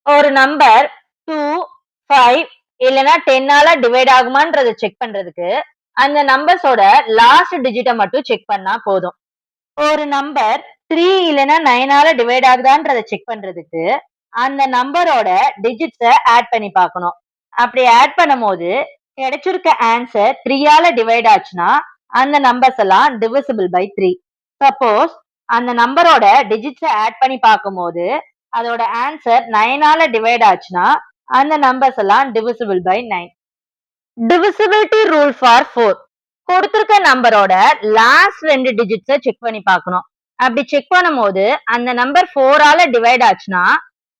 ஒரு நம்பர் 2, 5 இல்லனா 10ஆல டிவைட் ஆகுமான்றத செக் பண்றதுக்கு அந்த நம்பர்ஸோட லாஸ்ட் டிஜிட்ட மட்டும் செக் பண்ணா போதும். ஒரு நம்பர் 3 இல்லனா 9ஆல டிவைட் ஆகுதான்றத செக் பண்றதுக்கு அந்த நம்பரோட டிஜிட்ஸ ஆட் பண்ணி பார்க்கணும். அப்படி ஆட் பண்ணும்போது கிடைச்சிருக்க ஆன்சர் 3ஆல டிவைட் ஆச்சுன்னா அந்த நம்பர்ஸ் எல்லாம் டிவிசிபிள் பை 3. சப்போஸ் அந்த நம்பரோட டிஜிட்ஸ ஆட் பண்ணி பார்க்கும்போது அதோட ஆன்சர் 9ஆல டிவைட் ஆச்சுன்னா அந்த நம்பர்ஸ் எல்லாம் divisible by 9. Divisibility rule for 4. கொடுத்திருக்க நம்பரோட லாஸ்ட் 2 டிஜிட்ஸ செக் பண்ணி பார்க்கணும். அப்படி செக் பண்ணும்போது அந்த நம்பர் 4ஆல டிவைட் ஆச்சுன்னா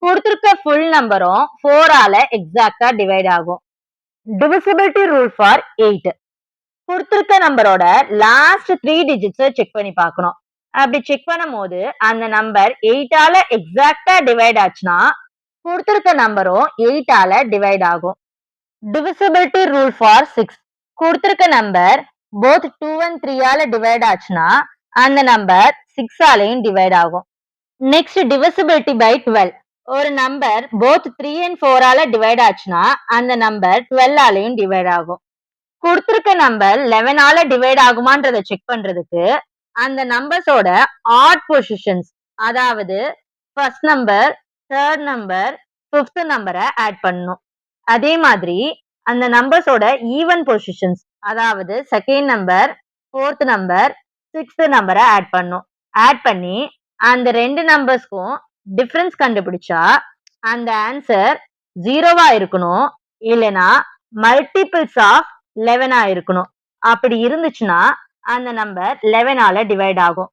கொடுத்திருக்க ஃபுல் நம்பரும் 4ஆல எக்ஸாக்டா டிவைட் ஆகும். Divisibility rule for 8. கொடுத்திருக்க நம்பரோட லாஸ்ட் 3 டிஜிட்ஸ செக் பண்ணி பார்க்கணும். அப்படி செக் பண்ணும்போது அந்த நம்பர் 8ஆல எக்ஸாக்டா டிவைட் ஆச்சுன்னா கொடுத்திருக்க நம்பரும் 8ஆல டிவைட் ஆகும். Divisibility rule for 6. கொடுத்திருக்க நம்பர் போத் 2 and 3ஆல டிவைட் ஆச்சுன்னா அந்த நம்பர் 6ஆலையும் டிவைட் ஆகும். Next divisibility by 12. ஒரு நம்பர் போத் 3 and 4ஆல டிவைட் ஆச்சுன்னா அந்த நம்பர் 12ஆலையும் டிவைட் ஆகும். கொடுத்திருக்க நம்பர் 11ஆல டிவைட் ஆகுமான்றத செக் பண்றதுக்கு அந்த நம்பர்ஸோட ஆட் பொசிஷன்ஸ், அதாவது first number, third number, fifth நம்பரை ஆட் பண்ணணும். அதே மாதிரி அந்த நம்பர்ஸோட ஈவன் பொசிஷன்ஸ், அதாவது second number, fourth number, sixth நம்பரை ஆட் பண்ணணும். ஆட் பண்ணி அந்த ரெண்டு நம்பர்ஸ்க்கும் டிஃபரன்ஸ் கண்டுபிடிச்சா அந்த ஆன்சர் 0வா இருக்கணும், இல்லனா மல்டிபிள்ஸ் ஆஃப் 11ஆ இருக்கணும். அப்படி இருந்துச்சுன்னா அந்த நம்பர் 11ஆல டிவைட் ஆகும்.